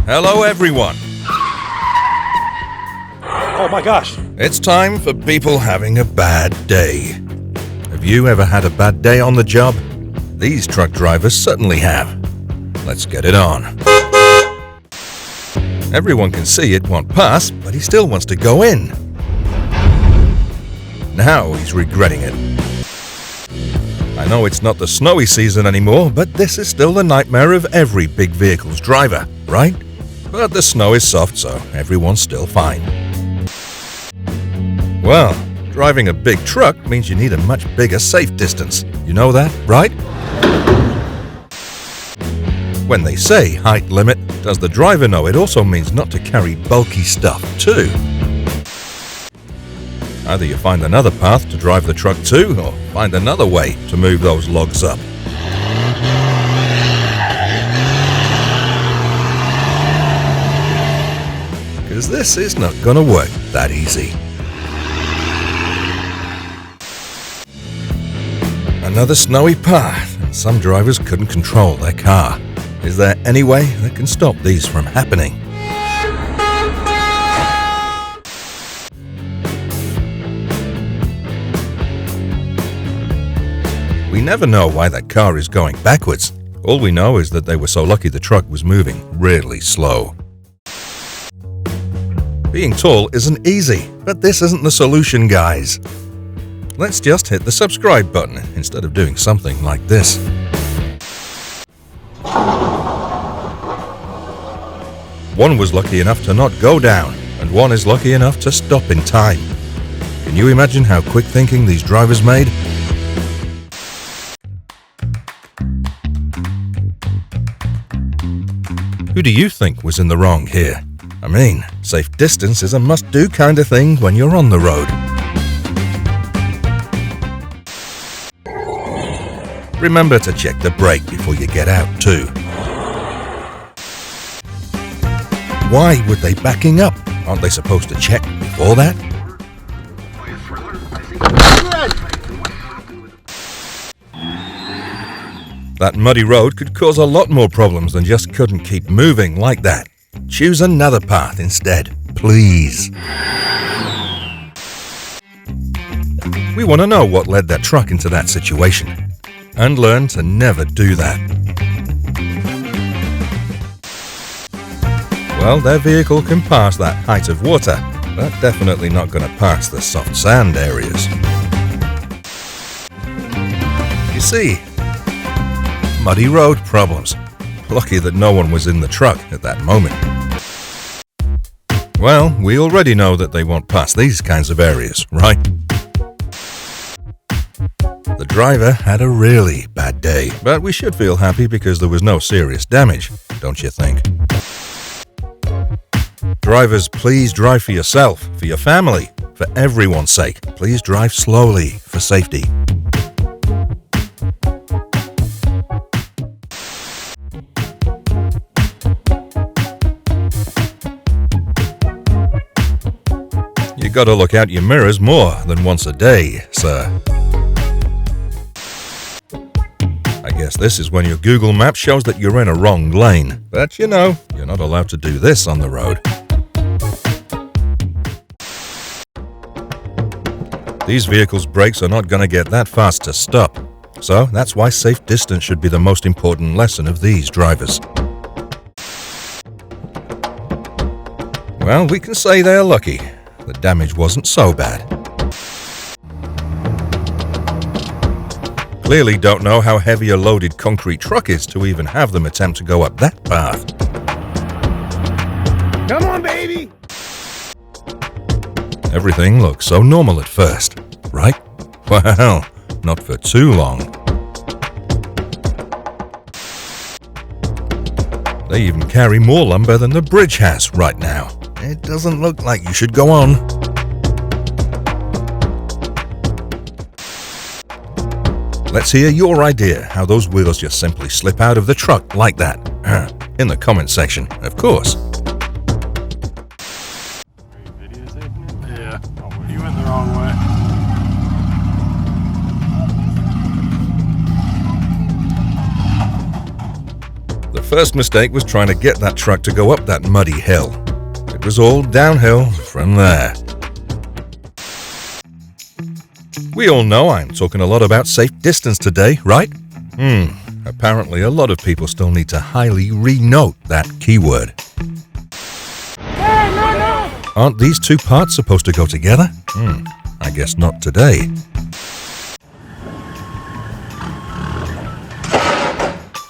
Hello everyone. Oh my gosh. It's time for people having a bad day. Have you ever had a bad day on the job? These truck drivers certainly have. Let's get it on. Everyone can see it won't pass, but he still wants to go in. Now he's regretting it. I know it's not the snowy season anymore, but this is still the nightmare of every big vehicle's driver, right? But the snow is soft, so everyone's still fine. Well, driving a big truck means you need a much bigger safe distance. You know that, right? When they say height limit, does the driver know it also means not to carry bulky stuff too? Either you find another path to drive the truck to, or find another way to move those logs up. Because this is not gonna work that easy. Another snowy path, and some drivers couldn't control their car. Is there any way that can stop these from happening? We never know why that car is going backwards. All we know is that they were so lucky the truck was moving really slow. Being tall isn't easy, but this isn't the solution, guys. Let's just hit the subscribe button instead of doing something like this. One was lucky enough to not go down, and one is lucky enough to stop in time. Can you imagine how quick thinking these drivers made? Who do you think was in the wrong here? I mean, safe distance is a must-do kind of thing when you're on the road. Remember to check the brake before you get out too. Why were they backing up? Aren't they supposed to check before that? That muddy road could cause a lot more problems than just couldn't keep moving like that. Choose another path instead, please. We want to know what led that truck into that situation, and learn to never do that. Well, their vehicle can pass that height of water, but definitely not going to pass the soft sand areas. You see, muddy road problems. Lucky that no one was in the truck at that moment. Well, we already know that they won't pass these kinds of areas, right? The driver had a really bad day, but we should feel happy because there was no serious damage, don't you think? Drivers, please drive for yourself, for your family, for everyone's sake. Please drive slowly for safety. You gotta look out your mirrors more than once a day, sir. I guess this is when your Google Map shows that you're in a wrong lane. But you know, you're not allowed to do this on the road. These vehicles' brakes are not gonna get that fast to stop. So that's why safe distance should be the most important lesson of these drivers. Well, we can say they're lucky. The damage wasn't so bad. Clearly don't know how heavy a loaded concrete truck is to even have them attempt to go up that path. Come on, baby! Everything looks so normal at first, right? Well, not for too long. They even carry more lumber than the bridge has right now. It doesn't look like you should go on. Let's hear your idea how those wheels just simply slip out of the truck like that. In the comment section, of course. Yeah, you went the wrong way. First mistake was trying to get that truck to go up that muddy hill. It was all downhill from there. We all know I'm talking a lot about safe distance today, right? Apparently a lot of people still need to highly re-note that keyword. Hey, no! Aren't these two parts supposed to go together? I guess not today.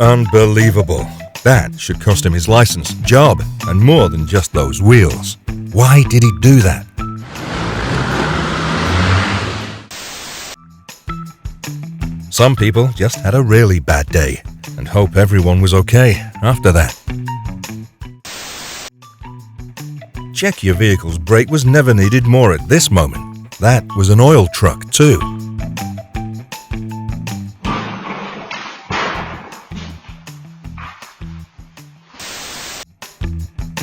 Unbelievable. That should cost him his license, job, and more than just those wheels. Why did he do that? Some people just had a really bad day and hope everyone was okay after that. Check your vehicle's brake was never needed more at this moment. That was an oil truck too.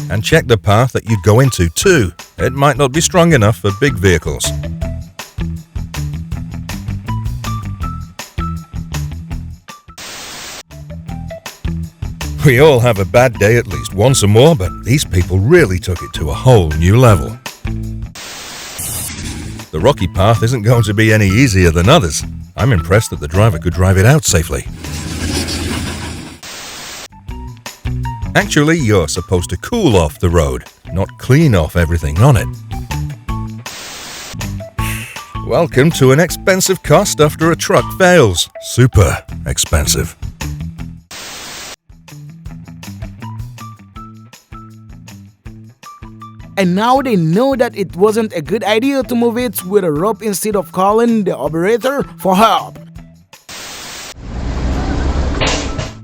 And check the path that you'd go into too. It might not be strong enough for big vehicles. We all have a bad day at least once or more, but these people really took it to a whole new level. The rocky path isn't going to be any easier than others. I'm impressed that the driver could drive it out safely. Actually, you're supposed to cool off the road, not clean off everything on it. Welcome to an expensive cost after a truck fails. Super expensive. And now they know that it wasn't a good idea to move it with a rope instead of calling the operator for help.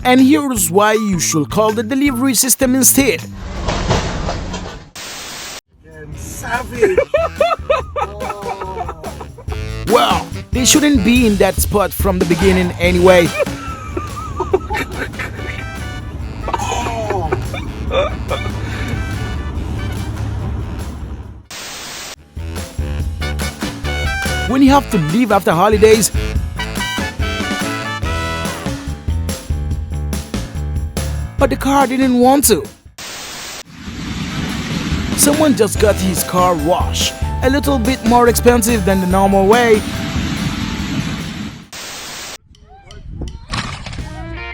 And here's why you should call the delivery system instead. Savage! Well, they shouldn't be in that spot from the beginning anyway. When you have to leave after holidays, but the car didn't want to. Someone just got his car washed, a little bit more expensive than the normal way.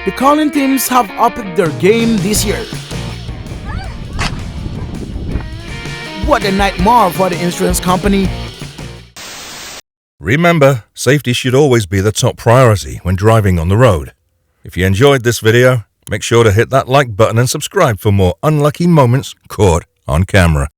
The calling teams have upped their game this year. What a nightmare for the insurance company. Remember, safety should always be the top priority when driving on the road. If you enjoyed this video, make sure to hit that like button and subscribe for more unlucky moments caught on camera.